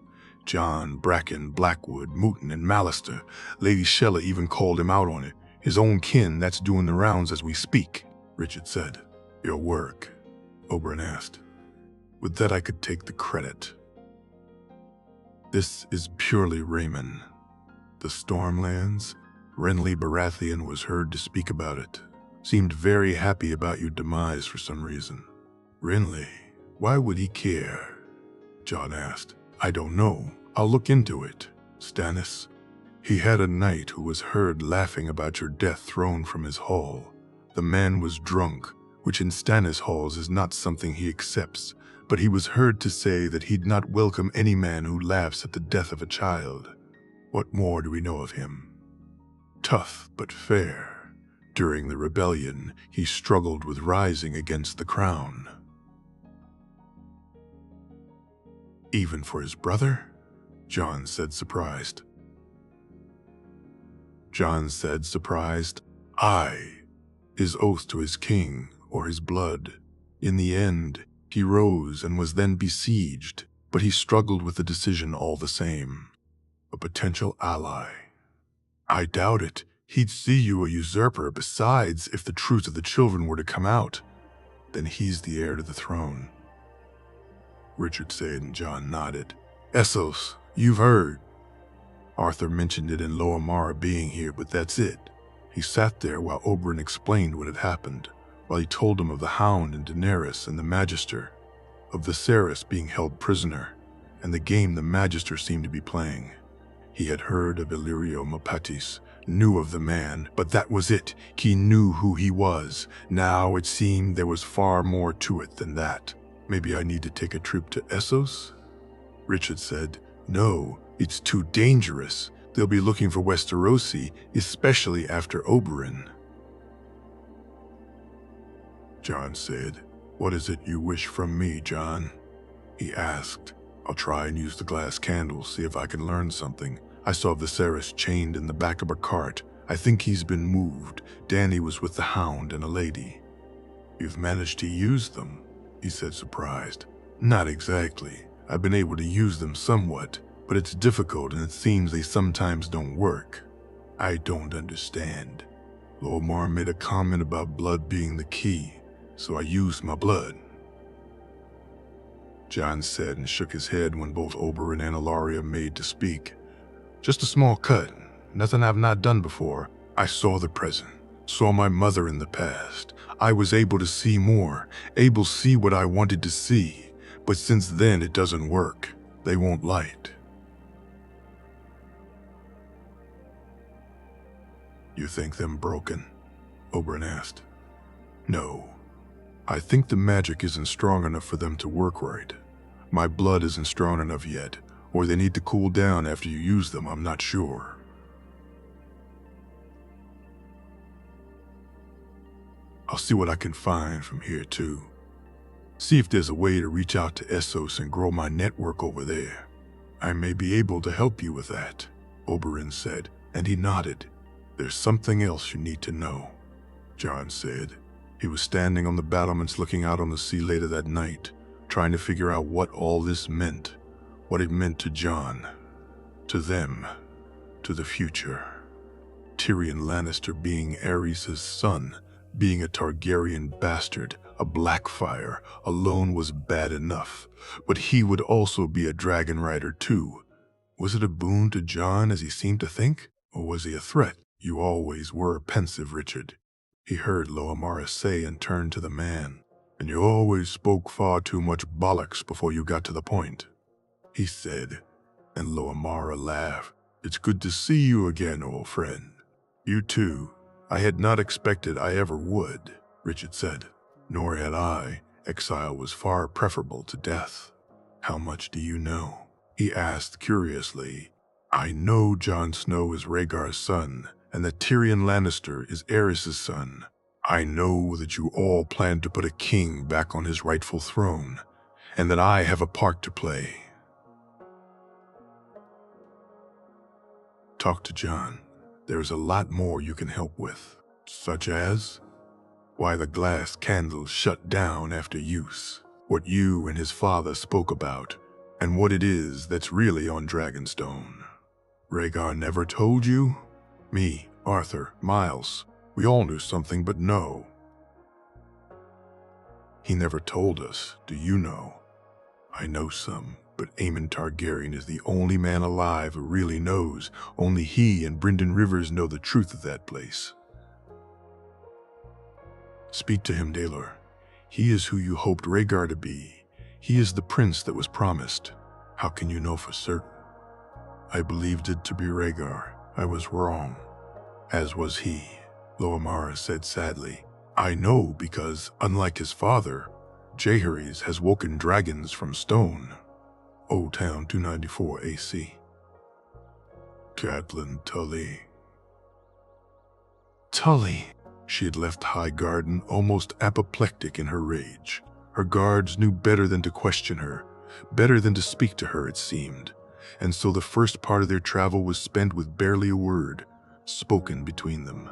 John, Bracken, Blackwood, Mooton, and Mallister. Lady Shella even called him out on it. "His own kin that's doing the rounds as we speak," Richard said. "Your work?" Oberyn asked. "With that I could take the credit. This is purely Raymond. The Stormlands, Renly Baratheon was heard to speak about it. Seemed very happy about your demise for some reason." "Renly? Why would he care?" John asked. "I don't know. I'll look into it. Stannis? He had a knight who was heard laughing about your death thrown from his hall. The man was drunk, which in Stannis halls is not something he accepts, but he was heard to say that he'd not welcome any man who laughs at the death of a child. What more do we know of him? Tough but fair. During the rebellion, he struggled with rising against the crown. Even for his brother? Jon said, surprised. Aye. His oath to his king, or his blood. In the end, he rose and was then besieged, but he struggled with the decision all the same. A potential ally. I doubt it. He'd see you a usurper. Besides, if the truth of the children were to come out, then he's the heir to the throne. Richard said, and Jon nodded. Essos, you've heard. Arthur mentioned it in Loa Mara being here, but that's it. He sat there while Oberyn explained what had happened, while he told him of the Hound and Daenerys and the Magister, of Viserys being held prisoner, and the game the Magister seemed to be playing. He had heard of Illyrio Mopatis, knew of the man, but that was it. He knew who he was. Now it seemed there was far more to it than that. Maybe I need to take a trip to Essos? Richard said, No, it's too dangerous. They'll be looking for Westerosi, especially after Oberyn. Jon said, What is it you wish from me, Jon? He asked. I'll try and use the glass candles, see if I can learn something. I saw Viserys chained in the back of a cart. I think he's been moved. Dany was with the Hound and a lady. You've managed to use them, he said, surprised. Not exactly. I've been able to use them somewhat, but it's difficult and it seems they sometimes don't work. I don't understand. Lomar made a comment about blood being the key, so I used my blood. Jon said and shook his head when both Oberyn and Ilaria made to speak. Just a small cut, nothing I've not done before. I saw the present, saw my mother in the past. I was able to see more, able to see what I wanted to see, but since then it doesn't work. They won't light. You think them broken? Oberyn asked. No. I think the magic isn't strong enough for them to work right. My blood isn't strong enough yet, or they need to cool down after you use them, I'm not sure. I'll see what I can find from here too. See if there's a way to reach out to Essos and grow my network over there. I may be able to help you with that, Oberyn said, and he nodded. There's something else you need to know, Jon said. He was standing on the battlements looking out on the sea later that night, trying to figure out what all this meant, what it meant to Jon, to them, to the future. Tyrion Lannister being Aerys' son, being a Targaryen bastard, a Blackfire, alone was bad enough, but he would also be a dragon rider too. Was it a boon to Jon as he seemed to think, or was he a threat? You always were pensive, Richard, he heard Loa Mara say and turned to the man. And you always spoke far too much bollocks before you got to the point, he said, and Loa Mara laughed. It's good to see you again, old friend. You too. I had not expected I ever would, Richard said. Nor had I. Exile was far preferable to death. How much do you know? He asked curiously. I know Jon Snow is Rhaegar's son, and that Tyrion Lannister is Aerys' son. I know that you all plan to put a king back on his rightful throne, and that I have a part to play. Talk to Jon. There's a lot more you can help with. Such as? Why the glass candles shut down after use, what you and his father spoke about, and what it is that's really on Dragonstone. Rhaegar never told you? Me, Arthur, Miles, we all knew something, but no. He never told us, do you know? I know some, but Aemon Targaryen is the only man alive who really knows. Only he and Brynden Rivers know the truth of that place. Speak to him, Daelor. He is who you hoped Rhaegar to be. He is the prince that was promised. How can you know for certain? I believed it to be Rhaegar. I was wrong. As was he, Loa Mara said sadly. I know because, unlike his father, Jaehaerys has woken dragons from stone. Old Town 294 AC. Catelyn Tully. Tully. She had left High Garden almost apoplectic in her rage. Her guards knew better than to question her, better than to speak to her, it seemed. And so the first part of their travel was spent with barely a word spoken between them.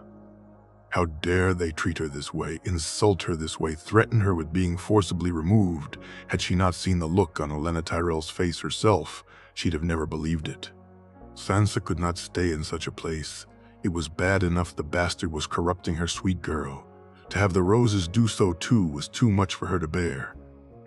How dare they treat her this way, insult her this way, threaten her with being forcibly removed? Had she not seen the look on Olenna Tyrell's face herself, she'd have never believed it. Sansa could not stay in such a place. It was bad enough the bastard was corrupting her sweet girl. To have the Roses do so too was too much for her to bear.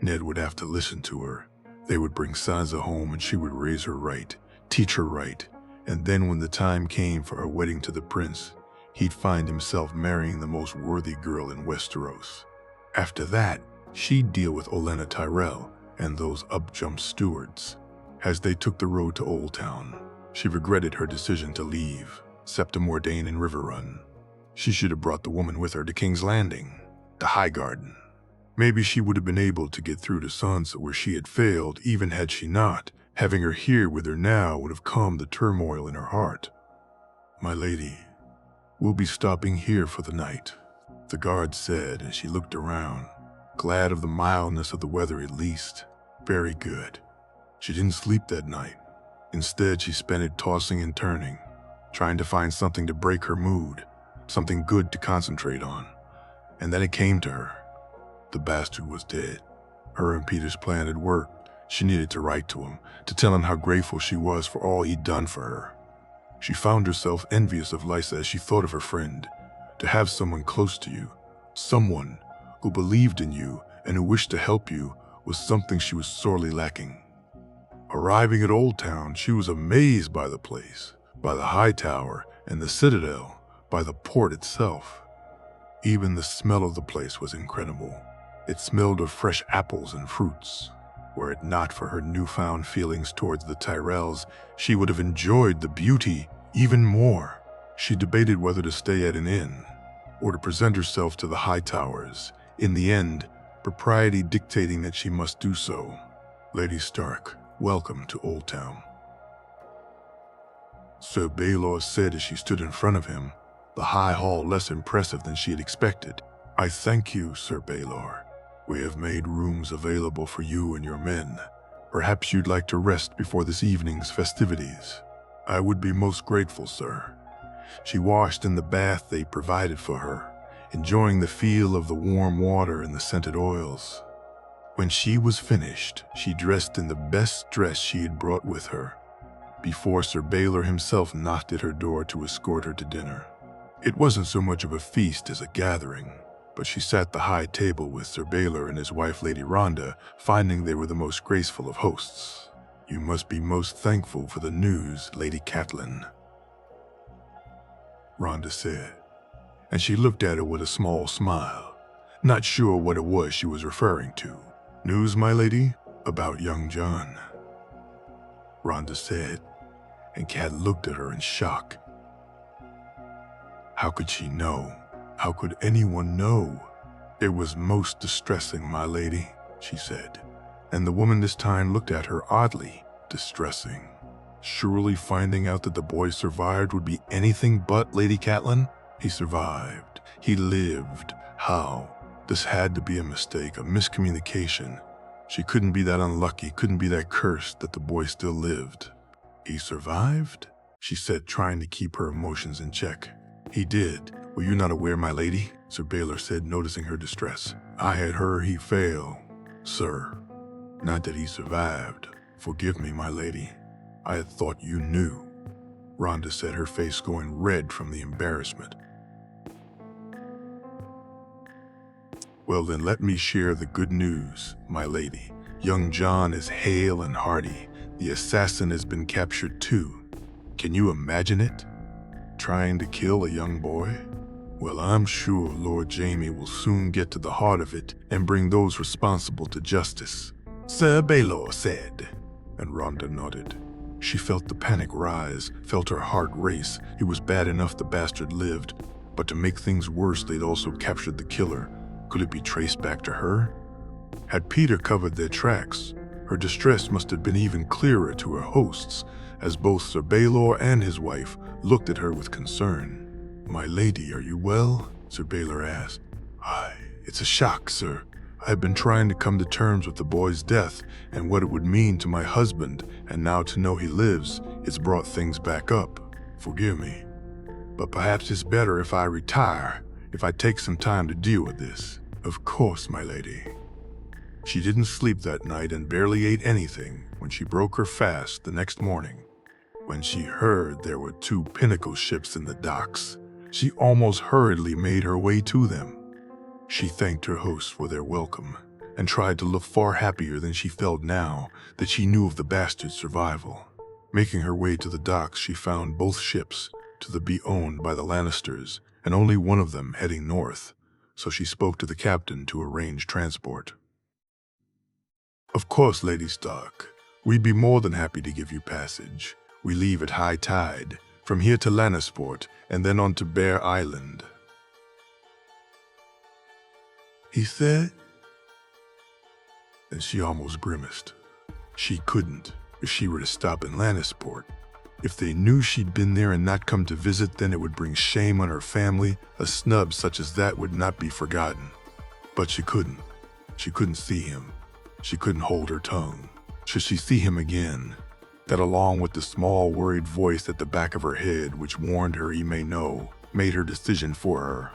Ned would have to listen to her. They would bring Sansa home and she would raise her right, teach her right, and then when the time came for her wedding to the prince, he'd find himself marrying the most worthy girl in Westeros. After that, she'd deal with Olenna Tyrell and those up-jumped stewards. As they took the road to Old Town, she regretted her decision to leave Septa Mordane and Riverrun. She should have brought the woman with her to King's Landing, to Highgarden. Maybe she would have been able to get through to Sansa where she had failed, even had she not. Having her here with her now would have calmed the turmoil in her heart. My lady, we'll be stopping here for the night, the guard said as she looked around, glad of the mildness of the weather at least. Very good. She didn't sleep that night. Instead, she spent it tossing and turning, trying to find something to break her mood, something good to concentrate on. And then it came to her. The bastard was dead. Her and Peter's plan had worked. She needed to write to him, to tell him how grateful she was for all he'd done for her. She found herself envious of Lysa as she thought of her friend. To have someone close to you, someone who believed in you and who wished to help you, was something she was sorely lacking. Arriving at Old Town, she was amazed by the place, by the high tower and the citadel, by the port itself. Even the smell of the place was incredible. It smelled of fresh apples and fruits. Were it not for her newfound feelings towards the Tyrells, she would have enjoyed the beauty even more. She debated whether to stay at an inn or to present herself to the high towers. In the end, propriety dictating that she must do so. Lady Stark, welcome to Old Town, Sir Baelor said as she stood in front of him, the high hall less impressive than she had expected. I thank you, Sir Baelor. We have made rooms available for you and your men. Perhaps you'd like to rest before this evening's festivities. I would be most grateful, sir. She washed in the bath they provided for her, enjoying the feel of the warm water and the scented oils. When she was finished, she dressed in the best dress she had brought with her, before Sir Baelor himself knocked at her door to escort her to dinner. It wasn't so much of a feast as a gathering, but she sat at the high table with Sir Baelor and his wife Lady Rhonda, finding they were the most graceful of hosts. You must be most thankful for the news, Lady Catelyn, Rhonda said, and she looked at her with a small smile, not sure what it was she was referring to. News, my lady, about young Jon, Rhonda said, and Cat looked at her in shock. How could she know? How could anyone know? It was most distressing, my lady, she said, and the woman this time looked at her oddly. Distressing. Surely finding out that the boy survived would be anything but, Lady Catelyn. He survived. He lived. How? This had to be a mistake, a miscommunication. She couldn't be that unlucky, couldn't be that cursed that the boy still lived. He survived? She said, trying to keep her emotions in check. He did. Were you not aware, my lady? Sir Baelor said, noticing her distress. I had heard he fell, sir. Not that he survived. Forgive me, my lady. I had thought you knew. Rhonda said, her face going red from the embarrassment. Well then, let me share the good news, my lady. Young Jon is hale and hearty. The assassin has been captured too. Can you imagine it? Trying to kill a young boy? Well, I'm sure Lord Jaime will soon get to the heart of it and bring those responsible to justice, Sir Baelor said, and Rhonda nodded. She felt the panic rise, felt her heart race. It was bad enough the bastard lived, But to make things worse, they'd also captured the killer. Could it be traced back to her? Had Peter covered their tracks, her distress must have been even clearer to her hosts, as both Sir Baelor and his wife looked at her with concern. "My lady, are you well?" Sir Baelor asked. "Aye, it's a shock, sir. I have been trying to come to terms with the boy's death and what it would mean to my husband, and now to know he lives, it's brought things back up. Forgive me. But perhaps it's better if I retire, if I take some time to deal with this." "Of course, my lady." She didn't sleep that night and barely ate anything when she broke her fast the next morning. When she heard there were 2 pinnacle ships in the docks, she almost hurriedly made her way to them. She thanked her hosts for their welcome and tried to look far happier than she felt now that she knew of the bastard's survival. Making her way to the docks, she found both ships to be owned by the Lannisters and only one of them heading north, so she spoke to the captain to arrange transport. "Of course, Lady Stark. We'd be more than happy to give you passage. We leave at high tide, from here to Lannisport, and then on to Bear Island," he said. And she almost grimaced. She couldn't, if she were to stop in Lannisport. If they knew she'd been there and not come to visit, then it would bring shame on her family. A snub such as that would not be forgotten. But she couldn't. She couldn't see him. She couldn't hold her tongue. Should she see him again? That, along with the small, worried voice at the back of her head which warned her he may know, made her decision for her.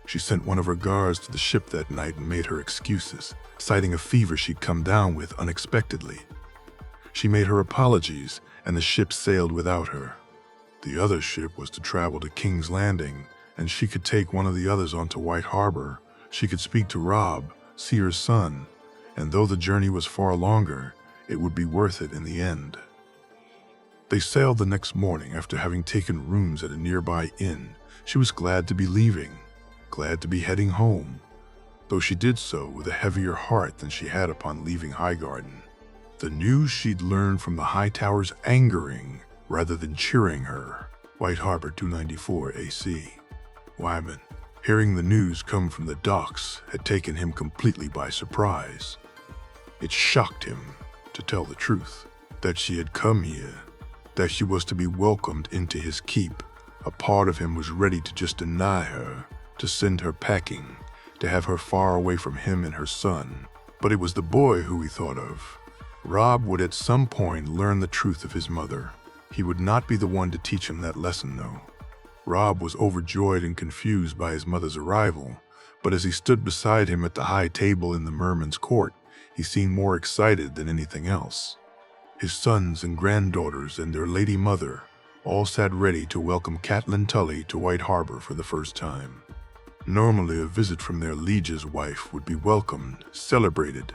She sent one of her guards to the ship that night and made her excuses, citing a fever she'd come down with unexpectedly. She made her apologies, and the ship sailed without her. The other ship was to travel to King's Landing, and she could take one of the others onto White Harbor. She could speak to Robb, see her son, and though the journey was far longer, it would be worth it in the end. They sailed the next morning after having taken rooms at a nearby inn. She was glad to be leaving, glad to be heading home, though she did so with a heavier heart than she had upon leaving Highgarden. The news she'd learned from the Hightowers angering rather than cheering her. White Harbor 294 AC. Wyman, hearing the news come from the docks, had taken him completely by surprise. It shocked him, to tell the truth, that she had come here, that she was to be welcomed into his keep. A part of him was ready to just deny her, to send her packing, to have her far away from him and her son. But it was the boy who he thought of. Robb would at some point learn the truth of his mother. He would not be the one to teach him that lesson, though. Robb was overjoyed and confused by his mother's arrival, but as he stood beside him at the high table in the Merman's court, he seemed more excited than anything else. His sons and granddaughters and their lady mother all sat ready to welcome Catelyn Tully to White Harbor for the first time. Normally, a visit from their liege's wife would be welcomed, celebrated,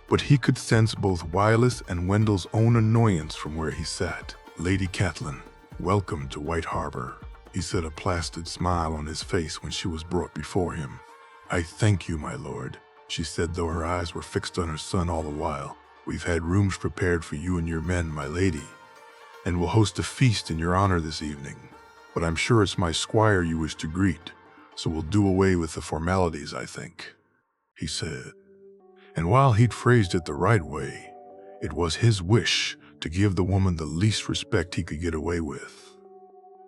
but he could sense both Wylis and Wendell's own annoyance from where he sat. "Lady Catelyn, welcome to White Harbor," he said, a placid smile on his face when she was brought before him. "I thank you, my lord," she said, though her eyes were fixed on her son all the while. "We've had rooms prepared for you and your men, my lady, and we'll host a feast in your honor this evening. But I'm sure it's my squire you wish to greet, so we'll do away with the formalities, I think," he said. And while he'd phrased it the right way, it was his wish to give the woman the least respect he could get away with,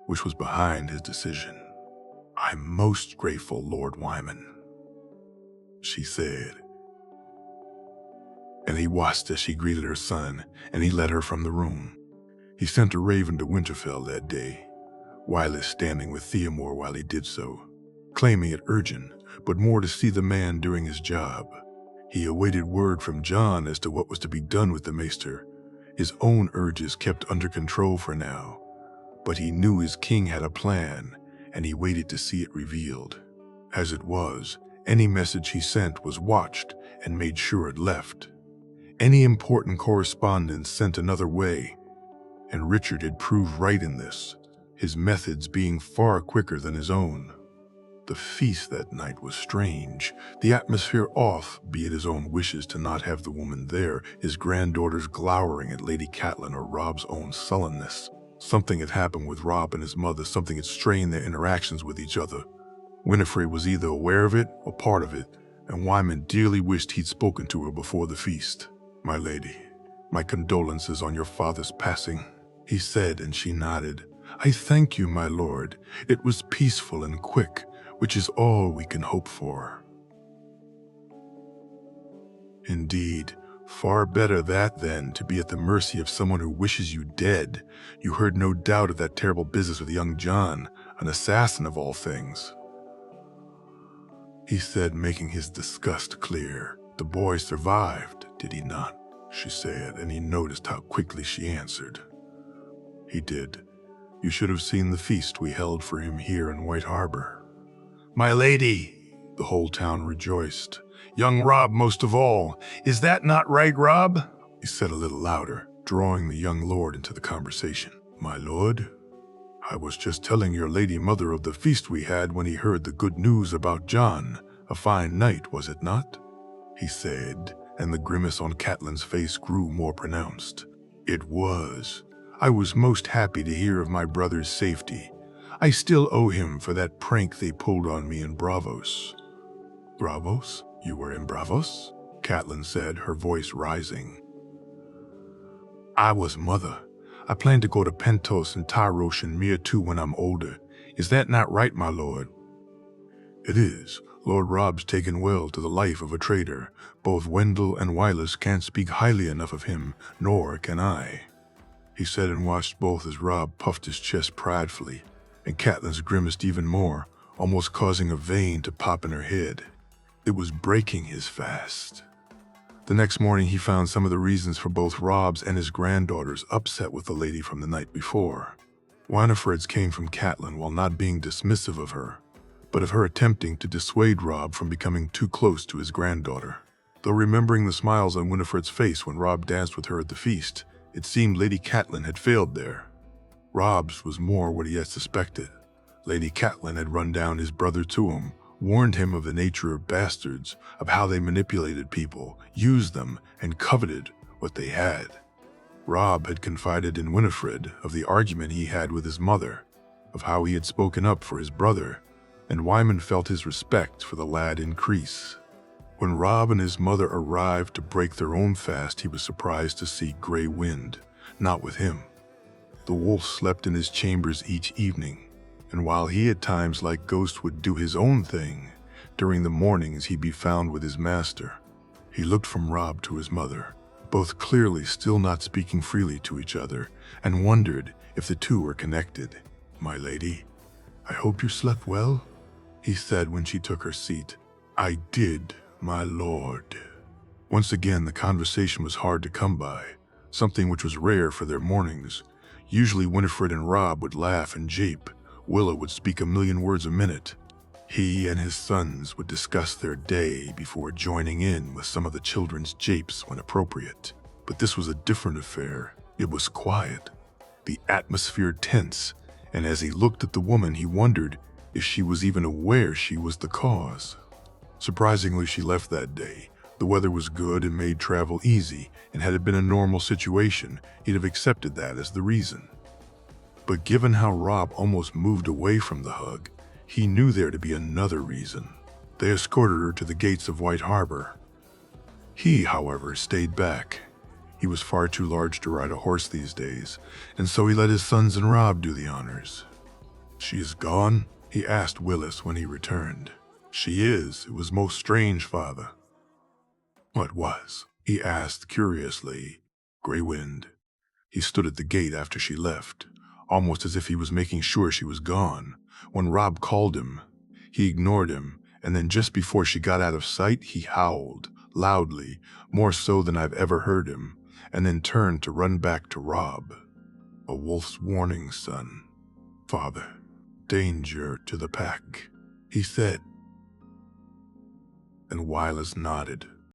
which was behind his decision. "I'm most grateful, Lord Wyman," she said. And he watched as she greeted her son, and he led her from the room. He sent a raven to Winterfell that day, Wylis standing with Theomore while he did so, claiming it urgent, but more to see the man doing his job. He awaited word from Jon as to what was to be done with the maester, his own urges kept under control for now, but he knew his king had a plan, and he waited to see it revealed. As it was, any message he sent was watched and made sure it left. Any important correspondence sent another way, and Richard had proved right in this, his methods being far quicker than his own. The feast that night was strange, the atmosphere off, be it his own wishes to not have the woman there, his granddaughters glowering at Lady Catelyn, or Robb's own sullenness. Something had happened with Robb and his mother, something had strained their interactions with each other. Winifred was either aware of it or part of it, and Wyman dearly wished he'd spoken to her before the feast. "My lady, my condolences on your father's passing," he said, and she nodded. "I thank you, my lord. It was peaceful and quick, which is all we can hope for." Indeed, far better that than to be at the mercy of someone who wishes you dead. You heard no doubt of that terrible business with young John, an assassin of all things, he said, making his disgust clear. "The boy survived, did he not?" she said, and he noticed how quickly she answered. "He did. You should have seen the feast we held for him here in White Harbor." "My lady!" The whole town rejoiced. "Young Rob most of all. Is that not right, Rob?" he said a little louder, drawing the young lord into the conversation. "My lord, I was just telling your lady mother of the feast we had when he heard the good news about John. A fine night, was it not?" he said, and the grimace on Catelyn's face grew more pronounced. "It was. I was most happy to hear of my brother's safety. I still owe him for that prank they pulled on me in Bravos." "Bravos? You were in Bravos?" Catelyn said, her voice rising. "I was, mother. I plan to go to Pentos and Tyrosh and Mir too when I'm older. Is that not right, my lord?" "It is. Lord Rob's taken well to the life of a traitor. Both Wendell and Wylis can't speak highly enough of him, nor can I," he said, and watched both as Rob puffed his chest pridefully, and Catelyn's grimaced even more, almost causing a vein to pop in her head. It was breaking his fast. The next morning he found some of the reasons for both Rob's and his granddaughter's upset with the lady from the night before. Winifred's came from Catelyn while not being dismissive of her, but of her attempting to dissuade Rob from becoming too close to his granddaughter. Though remembering the smiles on Winifred's face when Rob danced with her at the feast, it seemed Lady Catelyn had failed there. Rob's was more what he had suspected. Lady Catelyn had run down his brother to him, warned him of the nature of bastards, of how they manipulated people, used them, and coveted what they had. Rob had confided in Winifred of the argument he had with his mother, of how he had spoken up for his brother, and Wyman felt his respect for the lad increase. When Rob and his mother arrived to break their own fast, he was surprised to see Grey Wind, not with him. The wolf slept in his chambers each evening, and while he at times like Ghost would do his own thing, during the mornings he'd be found with his master. He looked from Rob to his mother, both clearly still not speaking freely to each other, and wondered if the two were connected. "My lady, I hope you slept well," he said when she took her seat. "I did, my lord." Once again the conversation was hard to come by, something which was rare for their mornings. Usually Winifred and Rob would laugh and jape. Willa would speak a million words a minute. He and his sons would discuss their day before joining in with some of the children's japes when appropriate. But this was a different affair. It was quiet, the atmosphere tense, and as he looked at the woman he wondered if she was even aware she was the cause. Surprisingly, she left that day. The weather was good and made travel easy, and had it been a normal situation, he'd have accepted that as the reason. But given how Rob almost moved away from the hug, he knew there to be another reason. They escorted her to the gates of White Harbor. He, however, stayed back. He was far too large to ride a horse these days, and so he let his sons and Rob do the honors. "She is gone?" he asked Willis when he returned. "She is. It was most strange, father." "What was?" he asked curiously. "Grey Wind." He stood at the gate after she left, almost as if he was making sure she was gone. When Rob called him, he ignored him, and then just before she got out of sight, he howled, loudly, more so than I've ever heard him, and then turned to run back to Rob. "A wolf's warning, son. Father, danger to the pack," he said. And Wylis nodded.